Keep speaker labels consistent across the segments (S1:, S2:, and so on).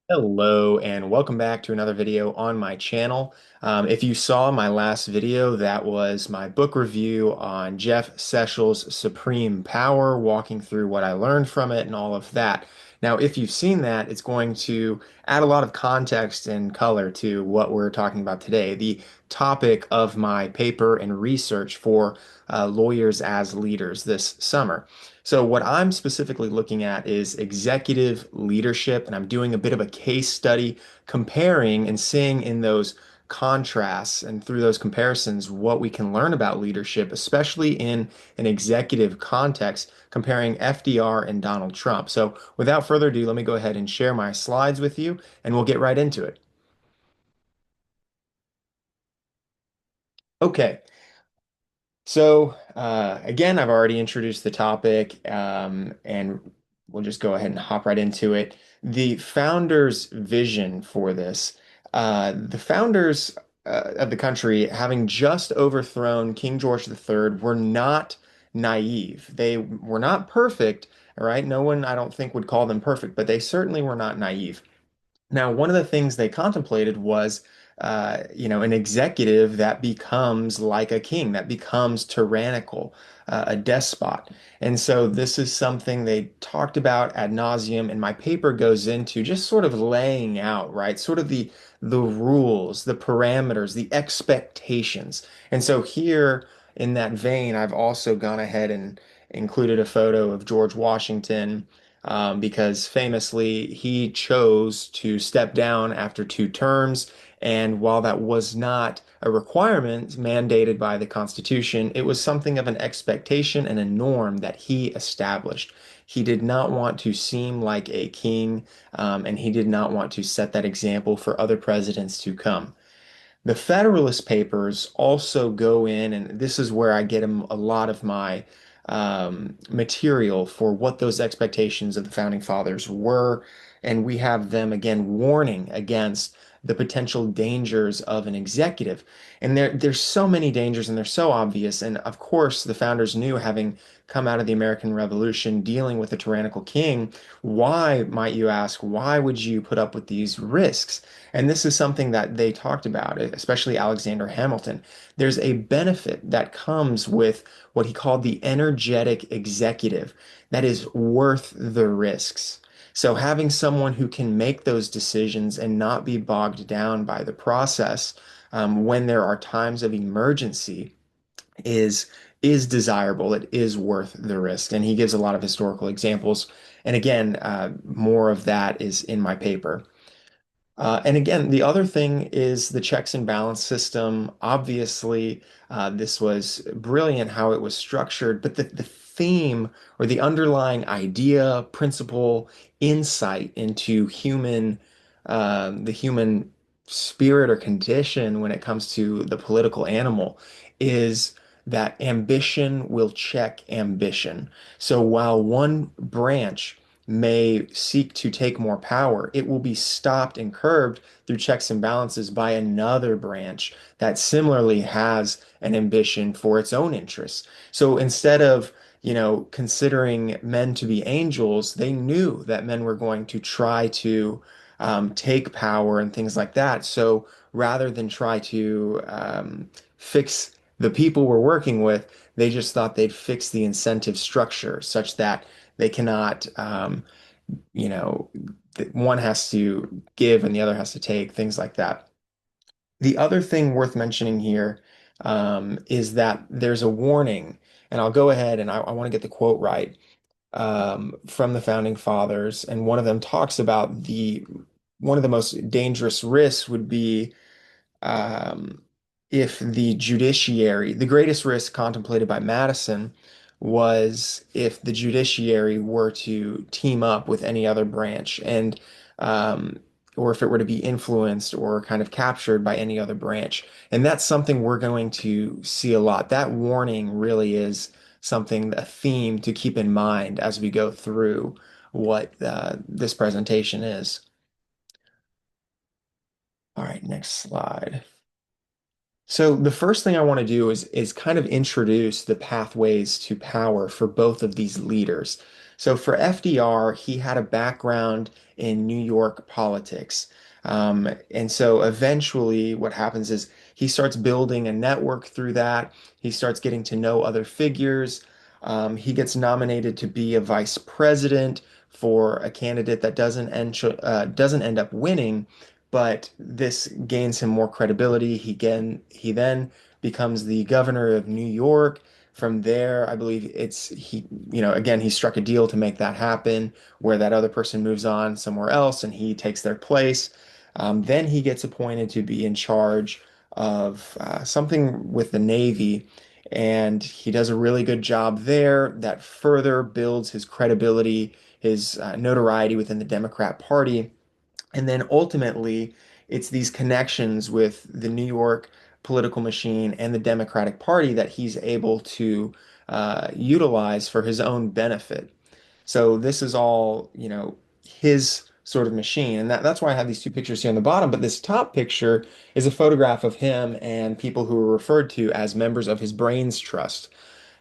S1: Hello and welcome back to another video on my channel. If you saw my last video, that was my book review on Jeff Sessions' Supreme Power, walking through what I learned from it and all of that. Now, if you've seen that, it's going to add a lot of context and color to what we're talking about today, the topic of my paper and research for lawyers as leaders this summer. So what I'm specifically looking at is executive leadership, and I'm doing a bit of a case study comparing and seeing in those contrasts and through those comparisons what we can learn about leadership, especially in an executive context, comparing FDR and Donald Trump. So without further ado, let me go ahead and share my slides with you, and we'll get right into it. Okay. So, again, I've already introduced the topic, and we'll just go ahead and hop right into it. The founders' vision for this, the founders of the country, having just overthrown King George III, were not naive. They were not perfect, all right? No one, I don't think, would call them perfect, but they certainly were not naive. Now, one of the things they contemplated was, an executive that becomes like a king, that becomes tyrannical, a despot. And so this is something they talked about ad nauseum, and my paper goes into just sort of laying out, right, sort of the rules, the parameters, the expectations. And so here in that vein, I've also gone ahead and included a photo of George Washington because famously he chose to step down after two terms. And while that was not a requirement mandated by the Constitution, it was something of an expectation and a norm that he established. He did not want to seem like a king, and he did not want to set that example for other presidents to come. The Federalist Papers also go in, and this is where I get a lot of my material for what those expectations of the Founding Fathers were. And we have them again warning against the potential dangers of an executive. And there's so many dangers and they're so obvious. And of course, the founders knew, having come out of the American Revolution dealing with a tyrannical king, why, might you ask, why would you put up with these risks? And this is something that they talked about, especially Alexander Hamilton. There's a benefit that comes with what he called the energetic executive that is worth the risks. So having someone who can make those decisions and not be bogged down by the process when there are times of emergency is is desirable. It is worth the risk. And he gives a lot of historical examples. And again, more of that is in my paper. And again, the other thing is the checks and balance system. Obviously, this was brilliant how it was structured, but the theme or the underlying idea, principle, insight into the human spirit or condition when it comes to the political animal is that ambition will check ambition. So while one branch may seek to take more power, it will be stopped and curbed through checks and balances by another branch that similarly has an ambition for its own interests. So instead of, considering men to be angels, they knew that men were going to try to take power and things like that. So rather than try to fix the people we're working with, they just thought they'd fix the incentive structure such that they cannot, you know, one has to give and the other has to take, things like that. The other thing worth mentioning here is that there's a warning, and I'll go ahead and I want to get the quote right from the founding fathers, and one of them talks about the one of the most dangerous risks would be if the judiciary, the greatest risk contemplated by Madison was if the judiciary were to team up with any other branch and or if it were to be influenced or kind of captured by any other branch. And that's something we're going to see a lot. That warning really is something, a theme to keep in mind as we go through what this presentation is. All right, next slide. So the first thing I want to do is kind of introduce the pathways to power for both of these leaders. So for FDR, he had a background in New York politics. And so eventually, what happens is he starts building a network through that. He starts getting to know other figures. He gets nominated to be a vice president for a candidate that doesn't end up winning, but this gains him more credibility. He then becomes the governor of New York. From there, I believe again, he struck a deal to make that happen, where that other person moves on somewhere else and he takes their place. Then he gets appointed to be in charge of something with the Navy, and he does a really good job there that further builds his credibility, his notoriety within the Democrat Party. And then ultimately, it's these connections with the New York political machine and the Democratic Party that he's able to utilize for his own benefit. So this is all, his sort of machine. And that's why I have these two pictures here on the bottom. But this top picture is a photograph of him and people who are referred to as members of his brains trust.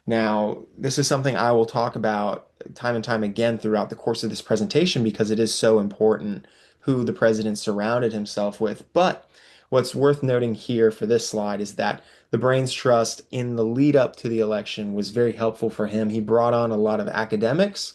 S1: Now, this is something I will talk about time and time again throughout the course of this presentation because it is so important who the president surrounded himself with. But what's worth noting here for this slide is that the Brains Trust in the lead up to the election was very helpful for him. He brought on a lot of academics,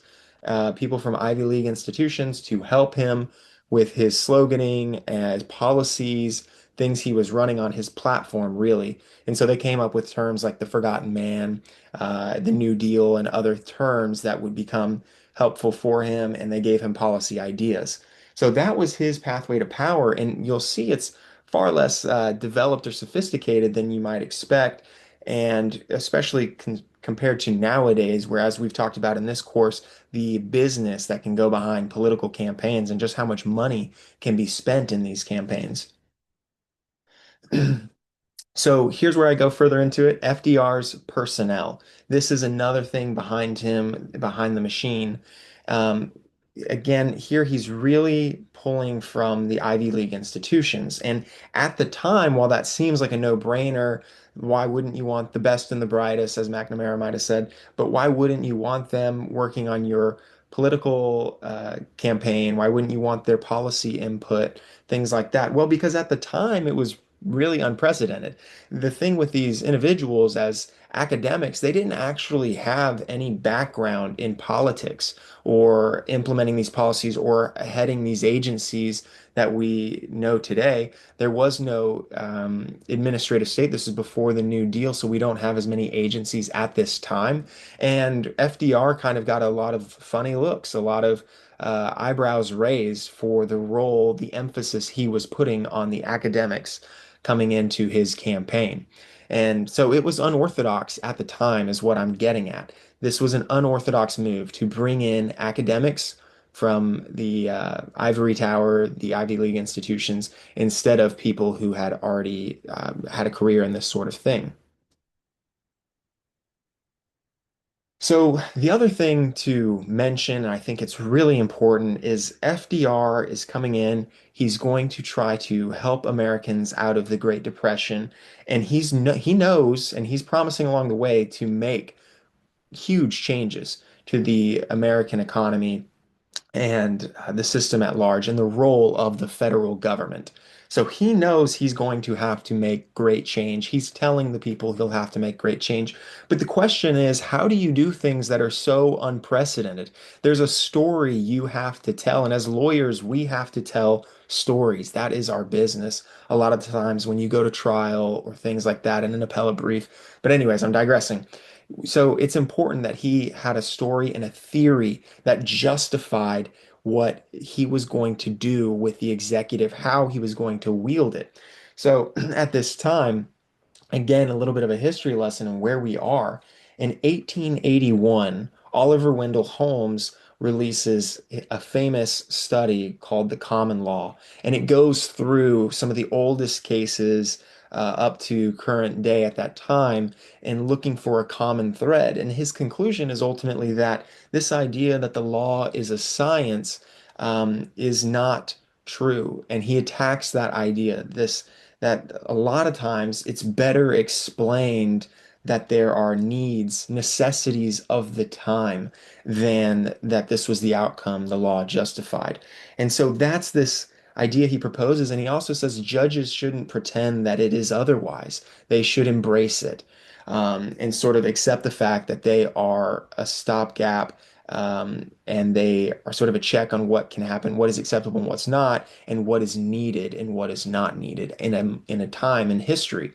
S1: people from Ivy League institutions to help him with his sloganing and policies, things he was running on his platform, really. And so they came up with terms like the Forgotten Man, the New Deal, and other terms that would become helpful for him, and they gave him policy ideas. So that was his pathway to power, and you'll see it's far less developed or sophisticated than you might expect, and especially compared to nowadays, whereas we've talked about in this course, the business that can go behind political campaigns and just how much money can be spent in these campaigns. So here's where I go further into it. FDR's personnel. This is another thing behind him, behind the machine. Um, Again, here he's really pulling from the Ivy League institutions. And at the time, while that seems like a no-brainer, why wouldn't you want the best and the brightest, as McNamara might have said, but why wouldn't you want them working on your political campaign? Why wouldn't you want their policy input, things like that? Well, because at the time it was really unprecedented. The thing with these individuals as academics, they didn't actually have any background in politics or implementing these policies or heading these agencies that we know today. There was no administrative state. This is before the New Deal, so we don't have as many agencies at this time. And FDR kind of got a lot of funny looks, a lot of eyebrows raised for the role, the emphasis he was putting on the academics coming into his campaign. And so it was unorthodox at the time, is what I'm getting at. This was an unorthodox move to bring in academics from the ivory tower, the Ivy League institutions, instead of people who had already had a career in this sort of thing. So the other thing to mention, and I think it's really important, is FDR is coming in. He's going to try to help Americans out of the Great Depression, and he knows, and he's promising along the way to make huge changes to the American economy and the system at large and the role of the federal government. So he knows he's going to have to make great change. He's telling the people he'll have to make great change. But the question is, how do you do things that are so unprecedented? There's a story you have to tell. And as lawyers, we have to tell stories. That is our business. A lot of times when you go to trial or things like that in an appellate brief. But anyways, I'm digressing. So it's important that he had a story and a theory that justified what he was going to do with the executive, how he was going to wield it. So at this time, again, a little bit of a history lesson on where we are. In 1881, Oliver Wendell Holmes releases a famous study called The Common Law, and it goes through some of the oldest cases up to current day at that time and looking for a common thread. And his conclusion is ultimately that this idea that the law is a science is not true, and he attacks that idea. This that a lot of times it's better explained that there are needs, necessities of the time, than that this was the outcome the law justified. And so that's this idea he proposes. And he also says judges shouldn't pretend that it is otherwise. They should embrace it, and sort of accept the fact that they are a stopgap, and they are sort of a check on what can happen, what is acceptable and what's not, and what is needed and what is not needed in a time in history,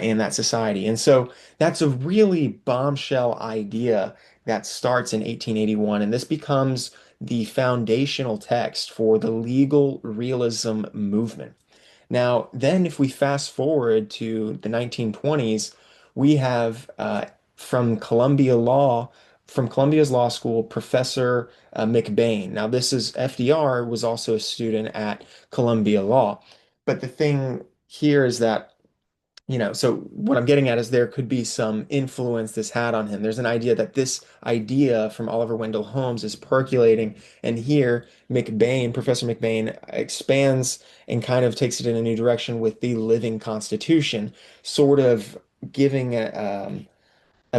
S1: in that society. And so that's a really bombshell idea that starts in 1881, and this becomes the foundational text for the legal realism movement. Now, then, if we fast forward to the 1920s, we have from Columbia's law school, Professor McBain. Now, this is FDR was also a student at Columbia Law. But the thing here is that, so what I'm getting at is there could be some influence this had on him. There's an idea that this idea from Oliver Wendell Holmes is percolating, and here Professor McBain expands and kind of takes it in a new direction with the living Constitution, sort of giving a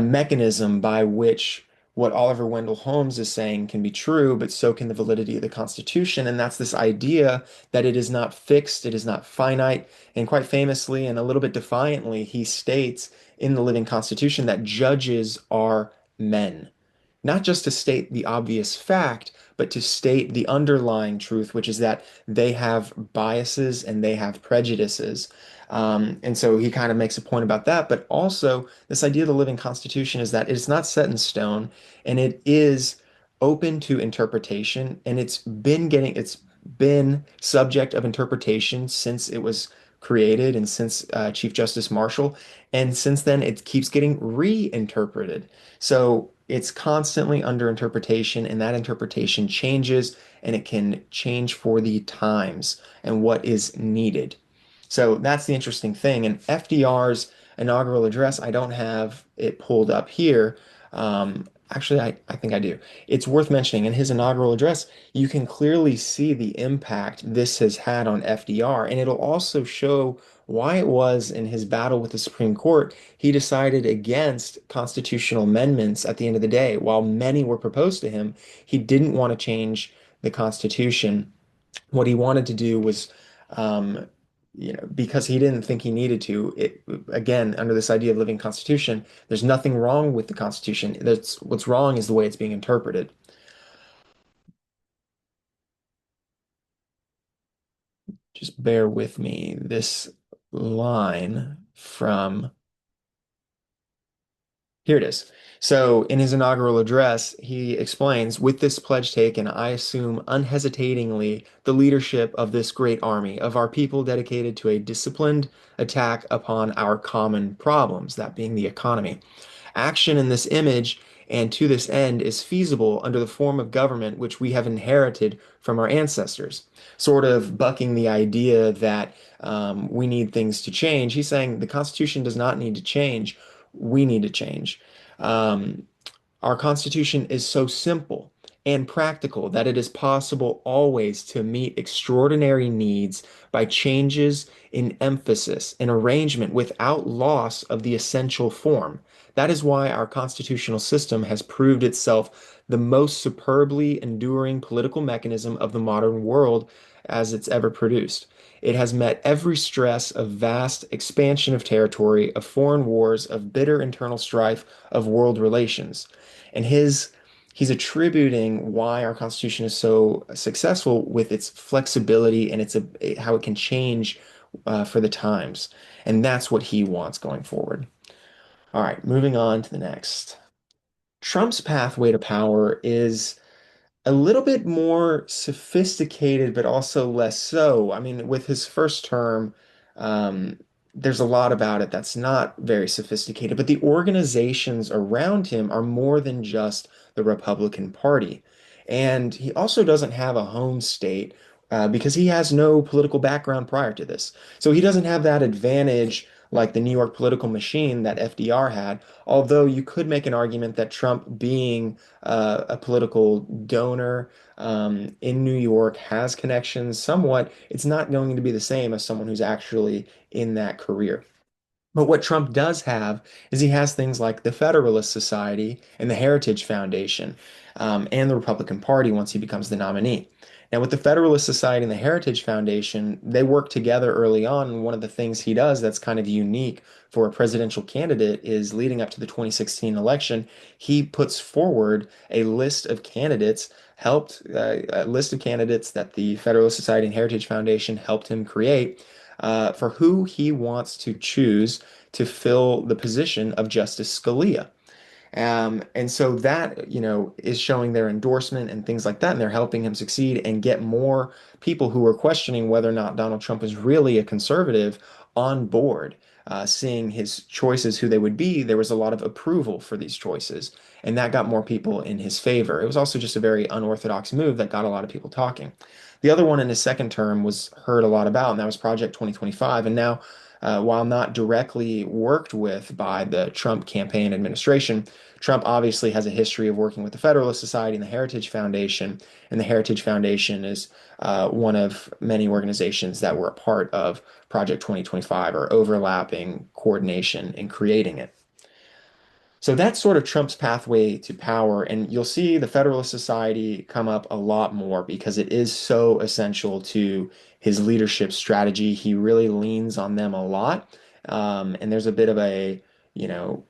S1: mechanism by which what Oliver Wendell Holmes is saying can be true, but so can the validity of the Constitution. And that's this idea that it is not fixed, it is not finite. And quite famously and a little bit defiantly, he states in the living Constitution that judges are men. Not just to state the obvious fact, but to state the underlying truth, which is that they have biases and they have prejudices. And so he kind of makes a point about that. But also, this idea of the living constitution is that it's not set in stone and it is open to interpretation. And it's been subject of interpretation since it was created and since Chief Justice Marshall. And since then, it keeps getting reinterpreted. So it's constantly under interpretation, and that interpretation changes, and it can change for the times and what is needed. So that's the interesting thing. And FDR's inaugural address, I don't have it pulled up here. Actually, I think I do. It's worth mentioning in his inaugural address, you can clearly see the impact this has had on FDR. And it'll also show why it was in his battle with the Supreme Court, he decided against constitutional amendments at the end of the day. While many were proposed to him, he didn't want to change the Constitution. What he wanted to do was, um, because he didn't think he needed to, again, under this idea of living constitution, there's nothing wrong with the Constitution. That's what's wrong is the way it's being interpreted. Just bear with me. This line from Here it is. So, in his inaugural address, he explains, with this pledge taken, I assume unhesitatingly the leadership of this great army, of our people dedicated to a disciplined attack upon our common problems, that being the economy. Action in this image and to this end is feasible under the form of government which we have inherited from our ancestors. Sort of bucking the idea that we need things to change. He's saying the Constitution does not need to change. We need to change. Um, our Constitution is so simple and practical that it is possible always to meet extraordinary needs by changes in emphasis and arrangement without loss of the essential form. That is why our constitutional system has proved itself the most superbly enduring political mechanism of the modern world as it's ever produced. It has met every stress of vast expansion of territory, of foreign wars, of bitter internal strife, of world relations. And he's attributing why our Constitution is so successful with its flexibility and how it can change for the times. And that's what he wants going forward. All right, moving on to the next. Trump's pathway to power is a little bit more sophisticated, but also less so. I mean, with his first term, um, there's a lot about it that's not very sophisticated, but the organizations around him are more than just the Republican Party. And he also doesn't have a home state because he has no political background prior to this. So he doesn't have that advantage like the New York political machine that FDR had. Although you could make an argument that Trump being a political donor in New York has connections somewhat. It's not going to be the same as someone who's actually in that career. But what Trump does have is he has things like the Federalist Society and the Heritage Foundation, and the Republican Party once he becomes the nominee. Now, with the Federalist Society and the Heritage Foundation, they work together early on. And one of the things he does that's kind of unique for a presidential candidate is leading up to the 2016 election, he puts forward a list of candidates, a list of candidates that the Federalist Society and Heritage Foundation helped him create for who he wants to choose to fill the position of Justice Scalia. And so that, is showing their endorsement and things like that, and they're helping him succeed and get more people who are questioning whether or not Donald Trump is really a conservative on board. Seeing his choices, who they would be, there was a lot of approval for these choices, and that got more people in his favor. It was also just a very unorthodox move that got a lot of people talking. The other one in his second term was heard a lot about, and that was Project 2025. And now, while not directly worked with by the Trump campaign administration, Trump obviously has a history of working with the Federalist Society and the Heritage Foundation, and the Heritage Foundation is one of many organizations that were a part of Project 2025 or overlapping coordination in creating it. So that's sort of Trump's pathway to power, and you'll see the Federalist Society come up a lot more because it is so essential to his leadership strategy. He really leans on them a lot, and there's a bit of a, you know,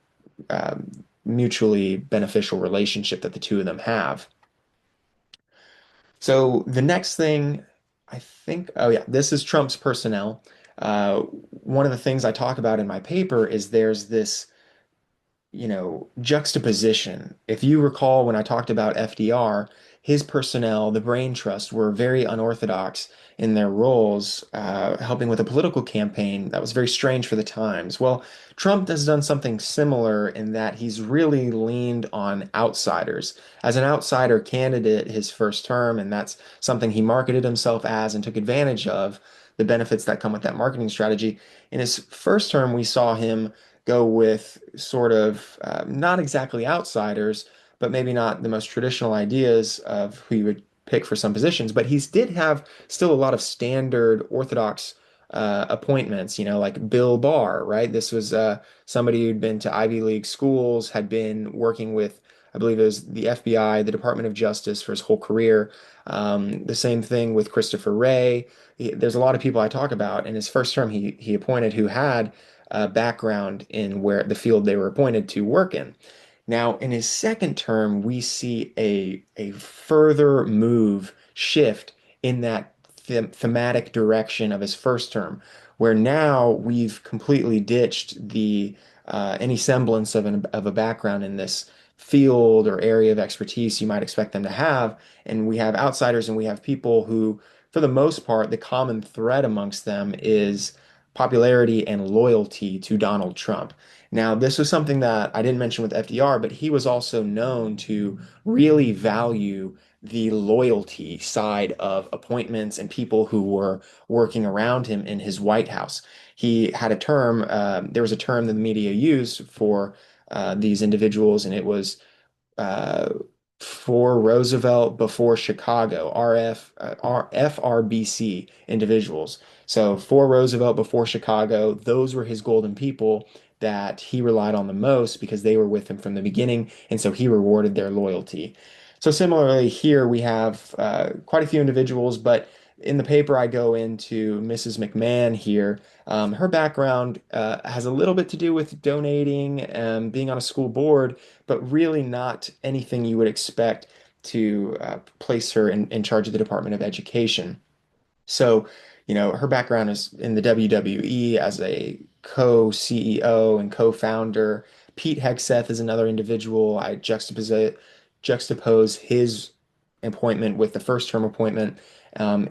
S1: um, mutually beneficial relationship that the two of them have. So the next thing, I think, oh yeah, this is Trump's personnel. One of the things I talk about in my paper is there's this juxtaposition. If you recall when I talked about FDR, his personnel, the brain trust, were very unorthodox in their roles, helping with a political campaign that was very strange for the times. Well, Trump has done something similar in that he's really leaned on outsiders. As an outsider candidate his first term, and that's something he marketed himself as and took advantage of, the benefits that come with that marketing strategy. In his first term, we saw him go with sort of not exactly outsiders, but maybe not the most traditional ideas of who you would pick for some positions. But he did have still a lot of standard orthodox appointments, like Bill Barr, right? This was somebody who'd been to Ivy League schools, had been working with, I believe it was the FBI, the Department of Justice for his whole career. The same thing with Christopher Wray. There's a lot of people I talk about. In his first term, he appointed who had background in where the field they were appointed to work in. Now, in his second term, we see a further move shift in that thematic direction of his first term, where now we've completely ditched the any semblance of a background in this field or area of expertise you might expect them to have, and we have outsiders and we have people who, for the most part, the common thread amongst them is popularity and loyalty to Donald Trump. Now, this was something that I didn't mention with FDR, but he was also known to really value the loyalty side of appointments and people who were working around him in his White House. He had a term, there was a term that the media used for these individuals, and it was uh, for Roosevelt before Chicago, FRBC individuals. So for Roosevelt before Chicago, those were his golden people that he relied on the most because they were with him from the beginning, and so he rewarded their loyalty. So similarly, here we have quite a few individuals, but in the paper I go into Mrs. McMahon here. Her background has a little bit to do with donating and being on a school board, but really not anything you would expect to place her in charge of the Department of Education. So, her background is in the WWE as a co-CEO and co-founder. Pete Hegseth is another individual. I juxtapose his appointment with the first term appointment.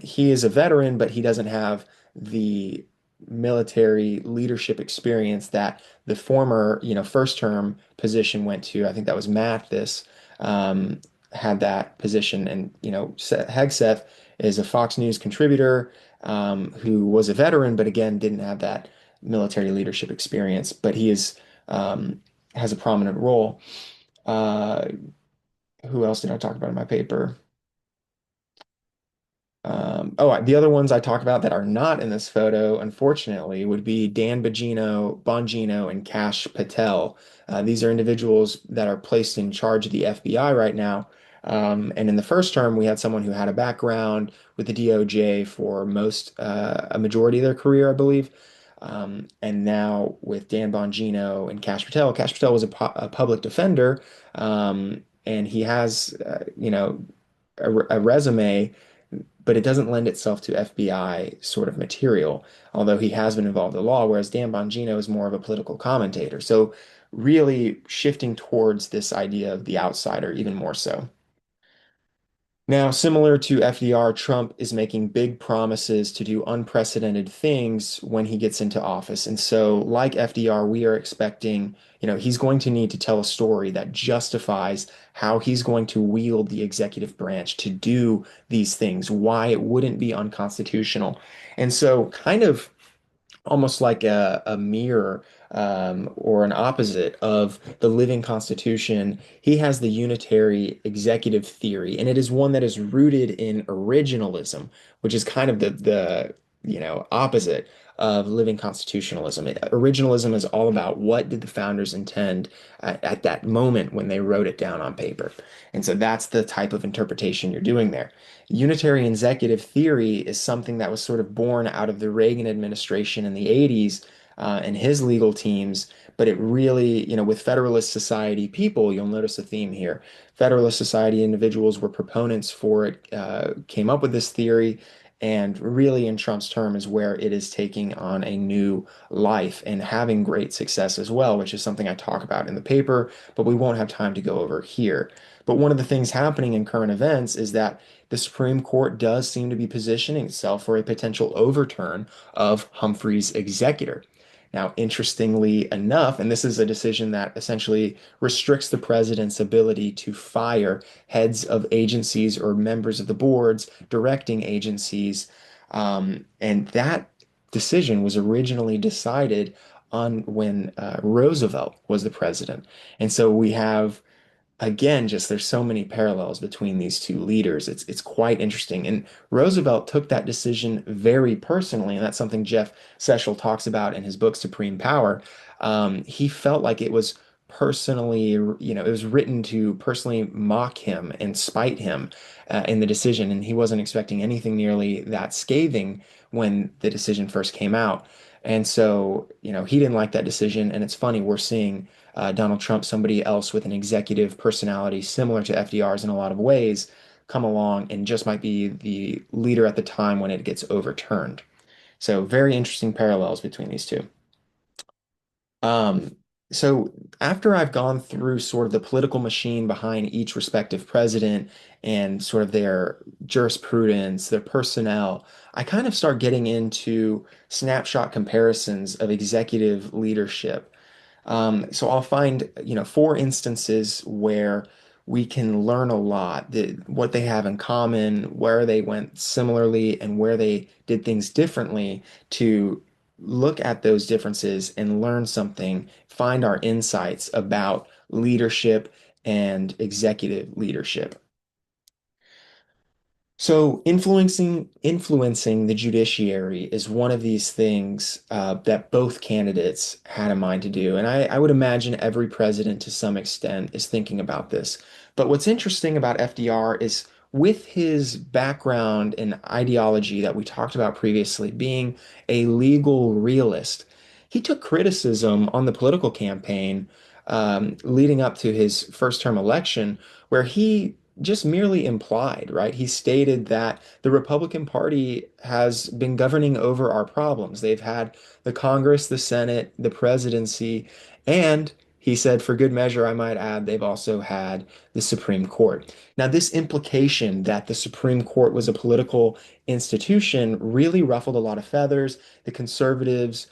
S1: He is a veteran, but he doesn't have the military leadership experience that the former, first term position went to. I think that was Mathis, had that position. And, Hegseth is a Fox News contributor who was a veteran, but again, didn't have that military leadership experience. But he has a prominent role. Uh, who else did I talk about in my paper? The other ones I talk about that are not in this photo, unfortunately, would be Dan Bongino, and Cash Patel. These are individuals that are placed in charge of the FBI right now. And in the first term, we had someone who had a background with the DOJ for a majority of their career, I believe. And now with Dan Bongino and Cash Patel was a public defender, and he has, a resume, but it doesn't lend itself to FBI sort of material, although he has been involved in the law, whereas Dan Bongino is more of a political commentator. So really shifting towards this idea of the outsider even more so. Now, similar to FDR, Trump is making big promises to do unprecedented things when he gets into office. And so, like FDR, we are expecting, he's going to need to tell a story that justifies how he's going to wield the executive branch to do these things, why it wouldn't be unconstitutional. And so, kind of almost like a mirror, or an opposite of the living Constitution. He has the unitary executive theory, and it is one that is rooted in originalism, which is kind of the opposite of living constitutionalism. Originalism is all about what did the founders intend at that moment when they wrote it down on paper. And so that's the type of interpretation you're doing there. Unitary executive theory is something that was sort of born out of the Reagan administration in the 80s, and his legal teams, but it really, with Federalist Society people, you'll notice a theme here. Federalist Society individuals were proponents for it, came up with this theory, and really in Trump's term is where it is taking on a new life and having great success as well, which is something I talk about in the paper, but we won't have time to go over here. But one of the things happening in current events is that the Supreme Court does seem to be positioning itself for a potential overturn of Humphrey's executor. Now, interestingly enough, and this is a decision that essentially restricts the president's ability to fire heads of agencies or members of the boards directing agencies. And that decision was originally decided on when Roosevelt was the president. And so we have, again, just there's so many parallels between these two leaders. It's quite interesting. And Roosevelt took that decision very personally, and that's something Jeff Sechel talks about in his book Supreme Power. He felt like it was personally, it was written to personally mock him and spite him in the decision, and he wasn't expecting anything nearly that scathing when the decision first came out. And so, he didn't like that decision. And it's funny, we're seeing Donald Trump, somebody else with an executive personality similar to FDR's in a lot of ways, come along and just might be the leader at the time when it gets overturned. So, very interesting parallels between these two. Um, so after I've gone through sort of the political machine behind each respective president and sort of their jurisprudence, their personnel, I kind of start getting into snapshot comparisons of executive leadership. So I'll find, four instances where we can learn a lot, what they have in common, where they went similarly, and where they did things differently to look at those differences and learn something, find our insights about leadership and executive leadership. So influencing the judiciary is one of these things that both candidates had in mind to do, and I would imagine every president to some extent is thinking about this. But what's interesting about FDR is with his background and ideology that we talked about previously, being a legal realist, he took criticism on the political campaign leading up to his first term election, where he just merely implied, right? He stated that the Republican Party has been governing over our problems. They've had the Congress, the Senate, the presidency, and he said, for good measure, I might add, they've also had the Supreme Court. Now, this implication that the Supreme Court was a political institution really ruffled a lot of feathers. The conservatives,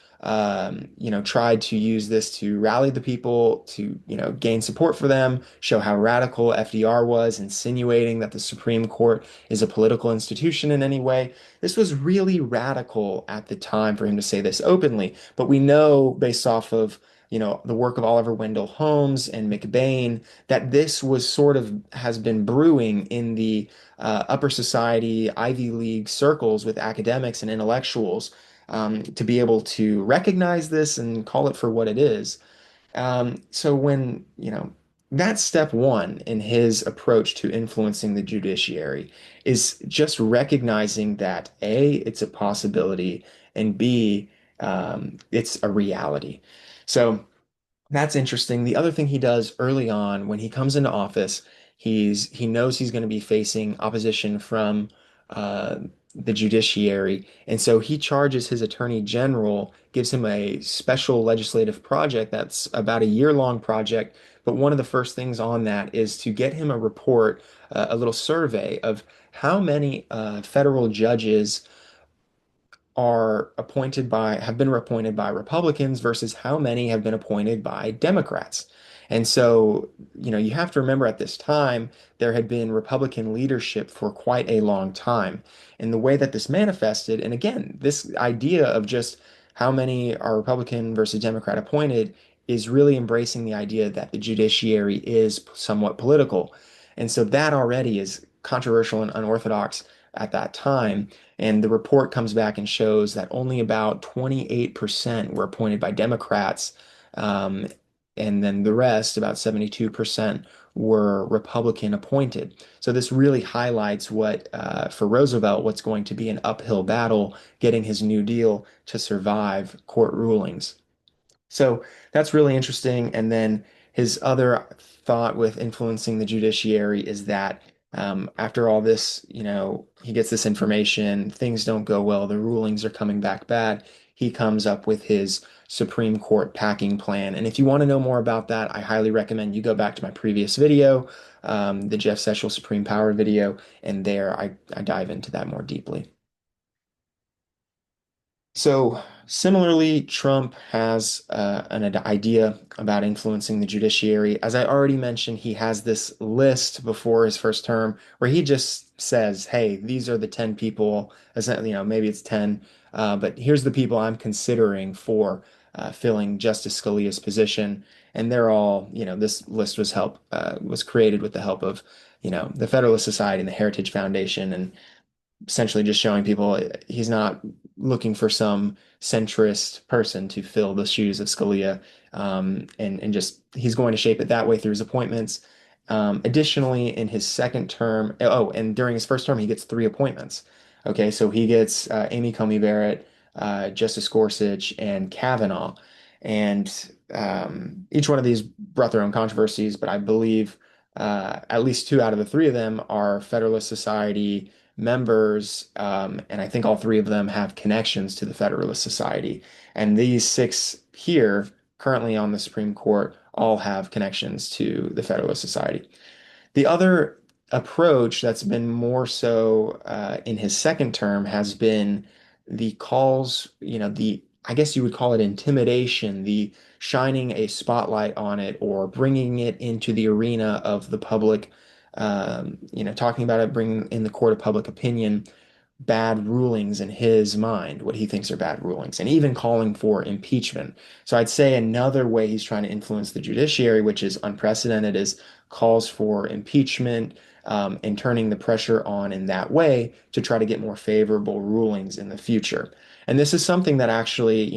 S1: tried to use this to rally the people to, gain support for them, show how radical FDR was, insinuating that the Supreme Court is a political institution in any way. This was really radical at the time for him to say this openly, but we know based off of the work of Oliver Wendell Holmes and McBain, that this was sort of has been brewing in the upper society, Ivy League circles with academics and intellectuals, to be able to recognize this and call it for what it is. So that's step one in his approach to influencing the judiciary is just recognizing that A, it's a possibility, and B, it's a reality. So that's interesting. The other thing he does early on when he comes into office, he knows he's going to be facing opposition from uh, the judiciary, and so he charges his attorney general, gives him a special legislative project that's about a year-long project. But one of the first things on that is to get him a report, a little survey of how many federal judges have been appointed by Republicans versus how many have been appointed by Democrats. And so, you have to remember at this time, there had been Republican leadership for quite a long time. And the way that this manifested, and again, this idea of just how many are Republican versus Democrat appointed is really embracing the idea that the judiciary is somewhat political. And so that already is controversial and unorthodox at that time. And the report comes back and shows that only about 28% were appointed by Democrats. Um, and then the rest, about 72%, were Republican appointed. So this really highlights for Roosevelt, what's going to be an uphill battle getting his New Deal to survive court rulings. So that's really interesting. And then his other thought with influencing the judiciary is that after all this, he gets this information, things don't go well, the rulings are coming back bad. He comes up with his Supreme Court packing plan. And if you want to know more about that, I highly recommend you go back to my previous video, the Jeff Sessions Supreme Power video, and there I dive into that more deeply. So, similarly, Trump has an idea about influencing the judiciary. As I already mentioned, he has this list before his first term where he just says, "Hey, these are the 10 people, maybe it's 10, but here's the people I'm considering for filling Justice Scalia's position." And they're all, this list was created with the help of, the Federalist Society and the Heritage Foundation, and essentially just showing people he's not looking for some centrist person to fill the shoes of Scalia, and just he's going to shape it that way through his appointments. Additionally, in his second term, and during his first term, he gets three appointments. Okay, so he gets Amy Coney Barrett, Justice Gorsuch, and Kavanaugh, and each one of these brought their own controversies, but I believe at least two out of the three of them are Federalist Society members, and I think all three of them have connections to the Federalist Society. And these six here, currently on the Supreme Court, all have connections to the Federalist Society. The other approach that's been more so in his second term has been the calls, I guess you would call it intimidation, the shining a spotlight on it or bringing it into the arena of the public, talking about it, bringing in the court of public opinion bad rulings in his mind, what he thinks are bad rulings, and even calling for impeachment. So I'd say another way he's trying to influence the judiciary, which is unprecedented, is calls for impeachment, and turning the pressure on in that way to try to get more favorable rulings in the future. And this is something that actually,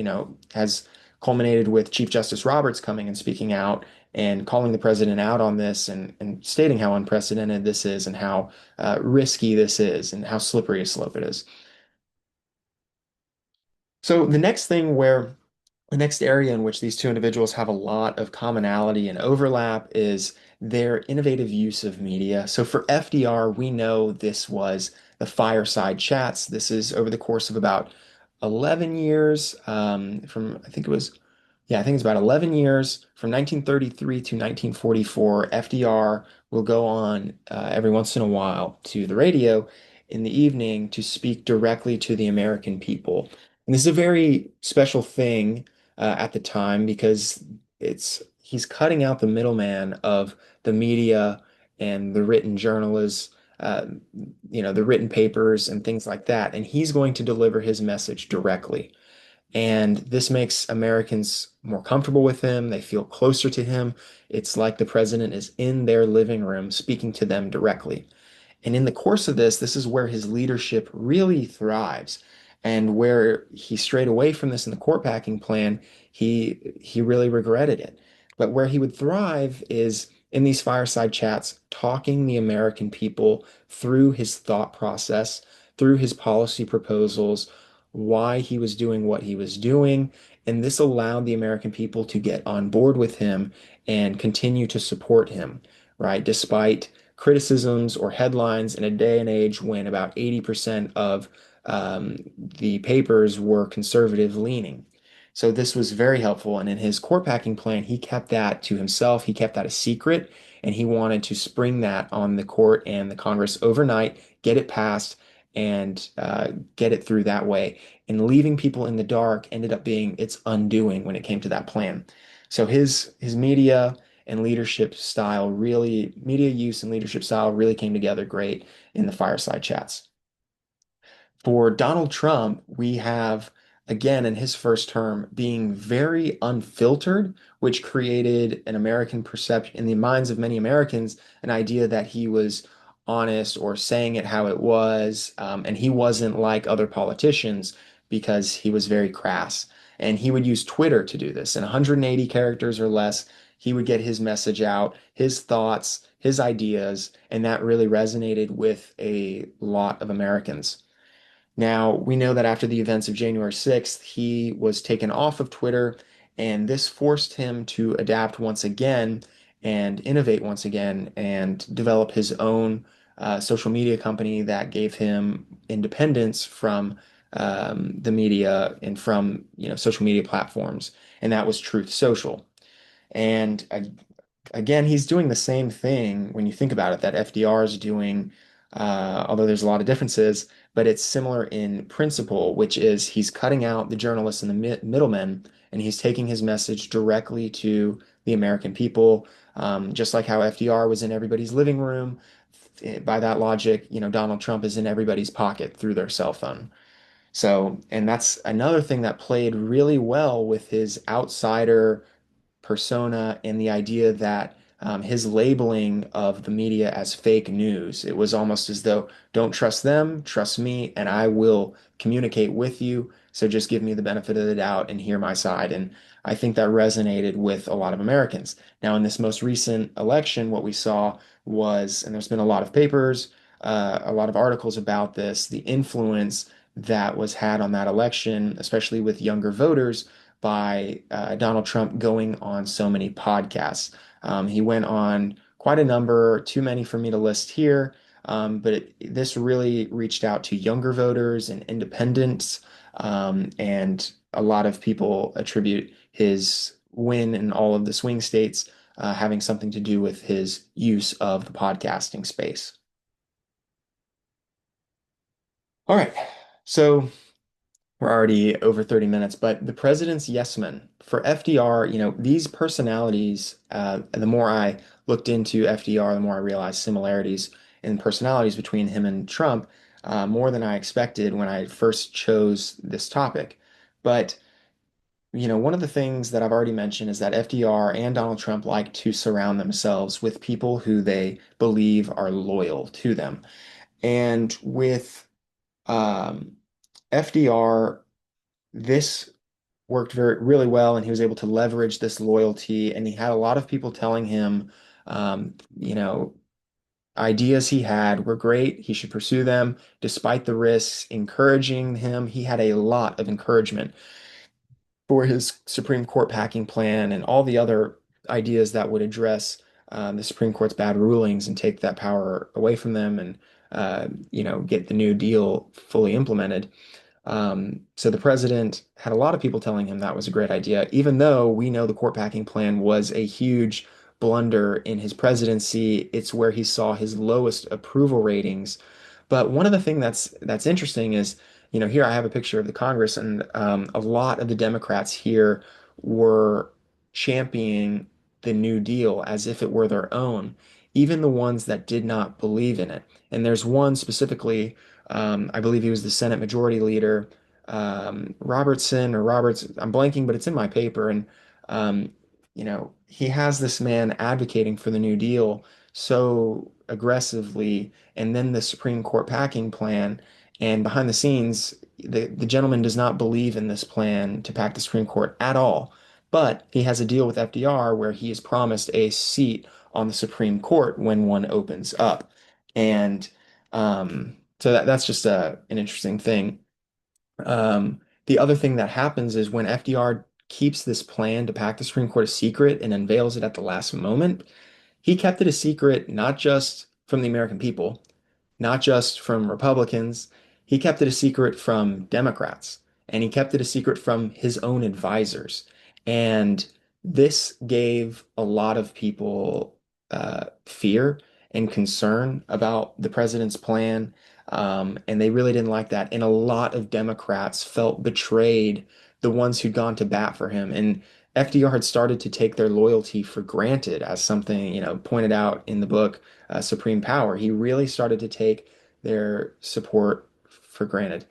S1: has culminated with Chief Justice Roberts coming and speaking out and calling the president out on this and stating how unprecedented this is and how risky this is and how slippery a slope it is. So the next area in which these two individuals have a lot of commonality and overlap is their innovative use of media. So for FDR, we know this was the fireside chats. This is over the course of about 11 years, I think it's about 11 years from 1933 to 1944. FDR will go on every once in a while to the radio in the evening to speak directly to the American people. And this is a very special thing at the time because he's cutting out the middleman of the media and the written journalists, uh, the written papers and things like that. And he's going to deliver his message directly. And this makes Americans more comfortable with him. They feel closer to him. It's like the president is in their living room speaking to them directly. And in the course of this, this is where his leadership really thrives. And where he strayed away from this in the court packing plan, he really regretted it. But where he would thrive is in these fireside chats, talking the American people through his thought process, through his policy proposals, why he was doing what he was doing. And this allowed the American people to get on board with him and continue to support him, right? Despite criticisms or headlines in a day and age when about 80% of the papers were conservative leaning. So this was very helpful. And in his court packing plan, he kept that to himself. He kept that a secret, and he wanted to spring that on the court and the Congress overnight, get it passed, and get it through that way. And leaving people in the dark ended up being its undoing when it came to that plan. So his media and leadership style really, media use and leadership style really came together great in the fireside chats. For Donald Trump, we have, again, in his first term, being very unfiltered, which created an American perception in the minds of many Americans, an idea that he was honest or saying it how it was. And he wasn't like other politicians because he was very crass. And he would use Twitter to do this. In 180 characters or less, he would get his message out, his thoughts, his ideas, and that really resonated with a lot of Americans. Now, we know that after the events of January 6th, he was taken off of Twitter, and this forced him to adapt once again and innovate once again and develop his own social media company that gave him independence from the media and from social media platforms, and that was Truth Social. And again, he's doing the same thing when you think about it that FDR is doing, although there's a lot of differences, but it's similar in principle, which is he's cutting out the journalists and the middlemen, and he's taking his message directly to the American people, just like how FDR was in everybody's living room. By that logic, Donald Trump is in everybody's pocket through their cell phone. So, and that's another thing that played really well with his outsider persona and the idea that his labeling of the media as fake news. It was almost as though, don't trust them, trust me, and I will communicate with you. So just give me the benefit of the doubt and hear my side. And I think that resonated with a lot of Americans. Now, in this most recent election, what we saw was, and there's been a lot of papers, a lot of articles about this, the influence that was had on that election, especially with younger voters by Donald Trump going on so many podcasts. He went on quite a number, too many for me to list here, but this really reached out to younger voters and independents, and a lot of people attribute his win in all of the swing states having something to do with his use of the podcasting space. All right, so we're already over 30 minutes, but the president's yes men for FDR, these personalities, the more I looked into FDR, the more I realized similarities in personalities between him and Trump, more than I expected when I first chose this topic. But, one of the things that I've already mentioned is that FDR and Donald Trump like to surround themselves with people who they believe are loyal to them. And with um, FDR, this worked really well, and he was able to leverage this loyalty. And he had a lot of people telling him, um, you know, ideas he had were great. He should pursue them despite the risks, encouraging him. He had a lot of encouragement for his Supreme Court packing plan and all the other ideas that would address the Supreme Court's bad rulings and take that power away from them and get the New Deal fully implemented. So the president had a lot of people telling him that was a great idea, even though we know the court packing plan was a huge blunder in his presidency. It's where he saw his lowest approval ratings. But one of the things that's interesting is, here I have a picture of the Congress, and a lot of the Democrats here were championing the New Deal as if it were their own, even the ones that did not believe in it. And there's one specifically, I believe he was the Senate Majority Leader, Robertson or Roberts. I'm blanking, but it's in my paper. And um, he has this man advocating for the New Deal so aggressively, and then the Supreme Court packing plan. And behind the scenes, the gentleman does not believe in this plan to pack the Supreme Court at all. But he has a deal with FDR where he is promised a seat on the Supreme Court when one opens up. And so that's just an interesting thing. The other thing that happens is when FDR keeps this plan to pack the Supreme Court a secret and unveils it at the last moment, he kept it a secret not just from the American people, not just from Republicans. He kept it a secret from Democrats, and he kept it a secret from his own advisors. And this gave a lot of people fear and concern about the president's plan. And they really didn't like that. And a lot of Democrats felt betrayed, the ones who'd gone to bat for him. And FDR had started to take their loyalty for granted as something, pointed out in the book, Supreme Power. He really started to take their support for granted.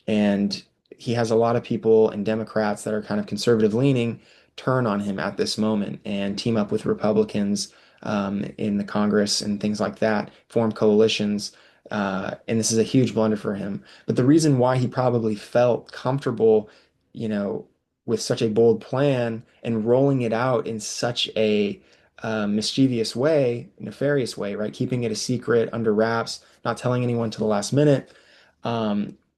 S1: And he has a lot of people and Democrats that are kind of conservative leaning turn on him at this moment and team up with Republicans in the Congress and things like that, form coalitions. And this is a huge blunder for him. But the reason why he probably felt comfortable, you know, with such a bold plan and rolling it out in such a mischievous way, nefarious way, right? Keeping it a secret under wraps, not telling anyone till the last minute.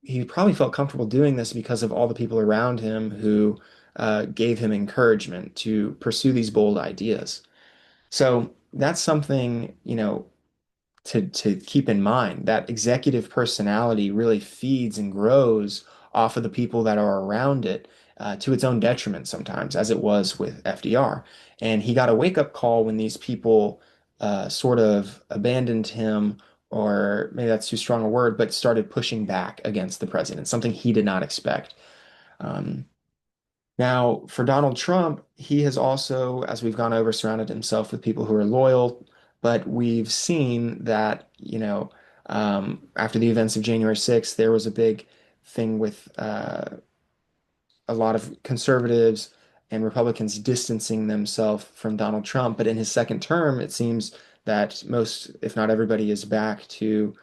S1: He probably felt comfortable doing this because of all the people around him who gave him encouragement to pursue these bold ideas. So that's something, to keep in mind. That executive personality really feeds and grows off of the people that are around it, to its own detriment sometimes, as it was with FDR. And he got a wake-up call when these people sort of abandoned him, or maybe that's too strong a word, but started pushing back against the president, something he did not expect. Um, Now, for Donald Trump, he has also, as we've gone over, surrounded himself with people who are loyal. But we've seen that, after the events of January 6th, there was a big thing with a lot of conservatives and Republicans distancing themselves from Donald Trump. But in his second term, it seems that most, if not everybody, is back to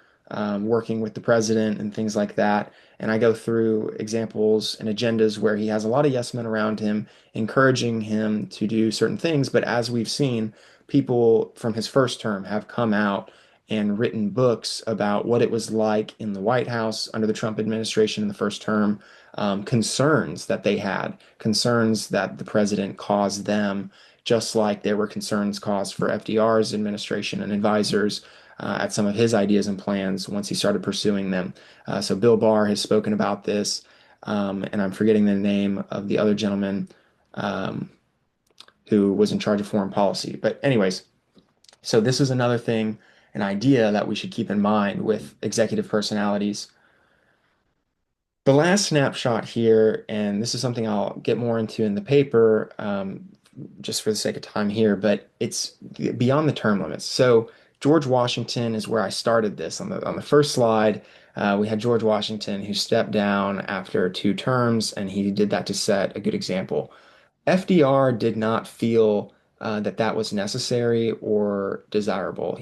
S1: working with the president and things like that. And I go through examples and agendas where he has a lot of yes men around him, encouraging him to do certain things. But as we've seen, people from his first term have come out and written books about what it was like in the White House under the Trump administration in the first term, concerns that they had, concerns that the president caused them, just like there were concerns caused for FDR's administration and advisors at some of his ideas and plans once he started pursuing them. So Bill Barr has spoken about this, and I'm forgetting the name of the other gentleman um, who was in charge of foreign policy. But anyways, so this is another thing, an idea that we should keep in mind with executive personalities. The last snapshot here, and this is something I'll get more into in the paper, just for the sake of time here, but it's beyond the term limits. So George Washington is where I started this on the first slide. We had George Washington who stepped down after 2 terms, and he did that to set a good example. FDR did not feel that that was necessary or desirable.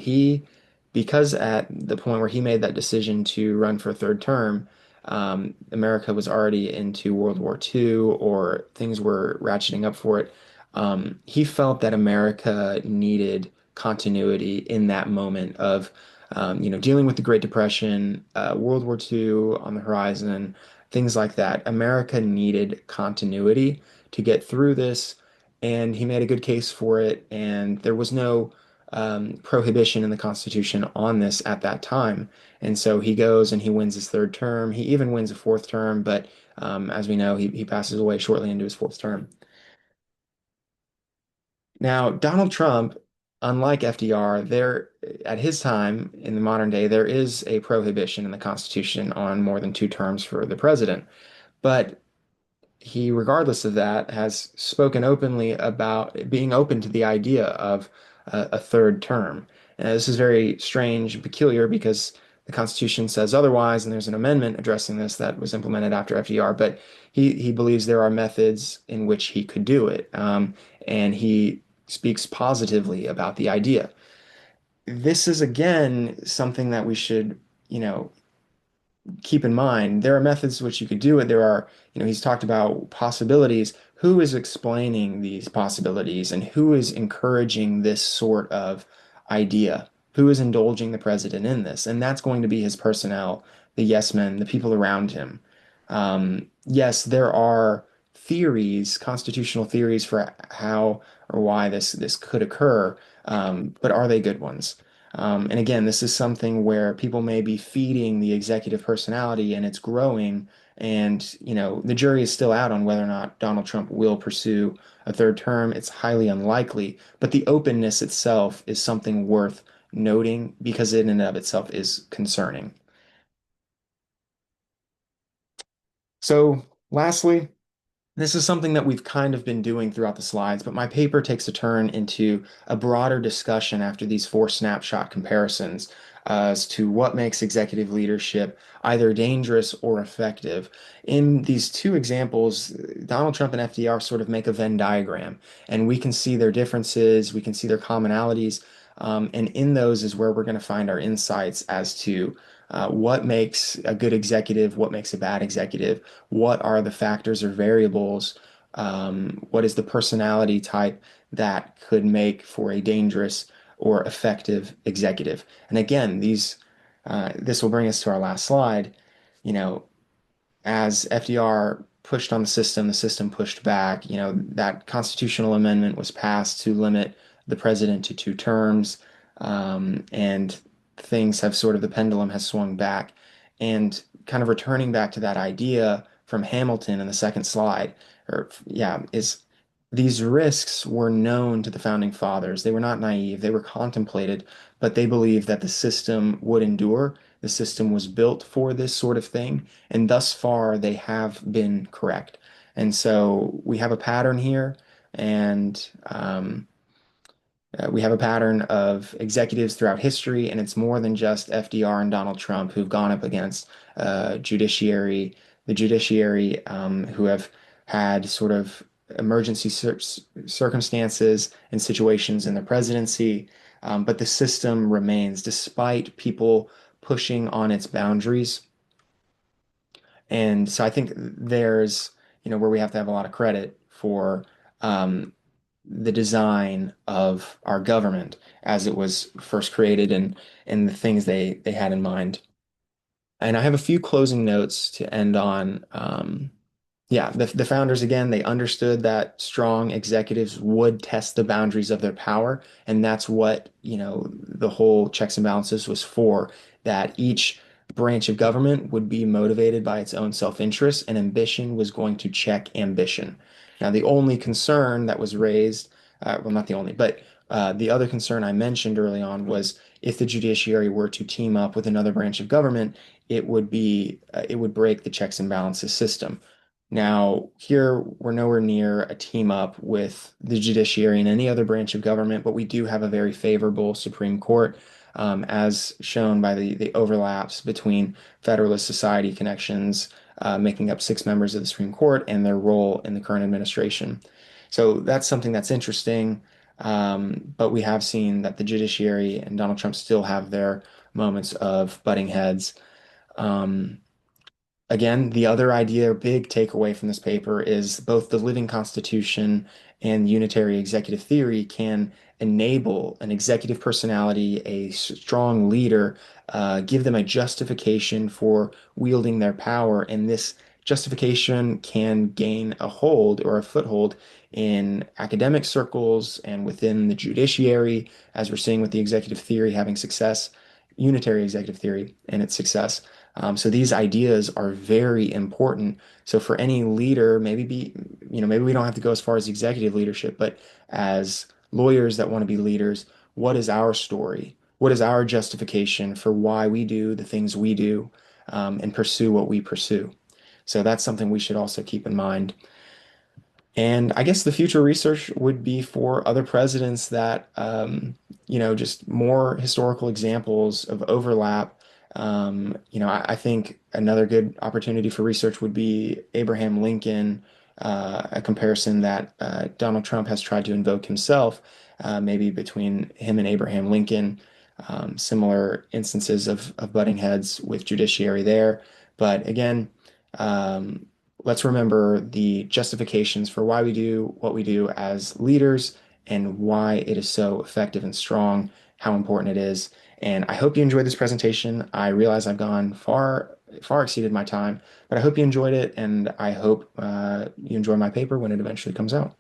S1: Because at the point where he made that decision to run for a third term, America was already into World War II, or things were ratcheting up for it. He felt that America needed continuity in that moment of, dealing with the Great Depression, World War II on the horizon, things like that. America needed continuity to get through this, and he made a good case for it. And there was no prohibition in the Constitution on this at that time. And so he goes and he wins his third term. He even wins a fourth term, but as we know, he passes away shortly into his fourth term. Now, Donald Trump, unlike FDR, there at his time in the modern day, there is a prohibition in the Constitution on more than 2 terms for the president. But he, regardless of that, has spoken openly about being open to the idea of a third term. And this is very strange and peculiar because the Constitution says otherwise, and there's an amendment addressing this that was implemented after FDR. But he believes there are methods in which he could do it, and he speaks positively about the idea. This is again something that we should, you know, keep in mind. There are methods which you could do it. There are, he's talked about possibilities. Who is explaining these possibilities and who is encouraging this sort of idea? Who is indulging the president in this? And that's going to be his personnel, the yes men, the people around him. Yes, there are theories, constitutional theories for how or why this could occur, but are they good ones? And again, this is something where people may be feeding the executive personality and it's growing. And, the jury is still out on whether or not Donald Trump will pursue a third term. It's highly unlikely. But the openness itself is something worth noting because it in and of itself is concerning. So, lastly, this is something that we've kind of been doing throughout the slides, but my paper takes a turn into a broader discussion after these four snapshot comparisons as to what makes executive leadership either dangerous or effective. In these two examples, Donald Trump and FDR sort of make a Venn diagram, and we can see their differences, we can see their commonalities, and in those is where we're going to find our insights as to what makes a good executive, what makes a bad executive, what are the factors or variables, what is the personality type that could make for a dangerous or effective executive. And again, this will bring us to our last slide. You know, as FDR pushed on the system pushed back. That constitutional amendment was passed to limit the president to two terms, and things have sort of, the pendulum has swung back. And kind of returning back to that idea from Hamilton in the second slide, or yeah, is these risks were known to the founding fathers. They were not naive, they were contemplated, but they believed that the system would endure. The system was built for this sort of thing, and thus far they have been correct. And so we have a pattern here, and we have a pattern of executives throughout history, and it's more than just FDR and Donald Trump who've gone up against the judiciary, who have had sort of emergency circumstances and situations in the presidency. But the system remains, despite people pushing on its boundaries. And so I think there's, where we have to have a lot of credit for um, the design of our government as it was first created and the things they had in mind. And I have a few closing notes to end on. Yeah, the founders, again, they understood that strong executives would test the boundaries of their power. And that's what, the whole checks and balances was for, that each branch of government would be motivated by its own self-interest, and ambition was going to check ambition. Now, the only concern that was raised, well, not the only, but the other concern I mentioned early on was if the judiciary were to team up with another branch of government, it would break the checks and balances system. Now, here we're nowhere near a team up with the judiciary and any other branch of government, but we do have a very favorable Supreme Court, as shown by the overlaps between Federalist Society connections, making up six members of the Supreme Court, and their role in the current administration. So that's something that's interesting. But we have seen that the judiciary and Donald Trump still have their moments of butting heads. Um, Again, the other idea, or big takeaway from this paper, is both the living constitution and unitary executive theory can enable an executive personality, a strong leader, give them a justification for wielding their power. And this justification can gain a hold or a foothold in academic circles and within the judiciary, as we're seeing with the executive theory having success, unitary executive theory and its success. So these ideas are very important. So for any leader, maybe we don't have to go as far as executive leadership, but as lawyers that want to be leaders, what is our story? What is our justification for why we do the things we do, and pursue what we pursue? So that's something we should also keep in mind. And I guess the future research would be for other presidents that, just more historical examples of overlap, I think another good opportunity for research would be Abraham Lincoln, a comparison that Donald Trump has tried to invoke himself, maybe between him and Abraham Lincoln, similar instances of butting heads with judiciary there. But again, um, let's remember the justifications for why we do what we do as leaders and why it is so effective and strong, how important it is. And I hope you enjoyed this presentation. I realize I've gone far exceeded my time, but I hope you enjoyed it, and I hope you enjoy my paper when it eventually comes out.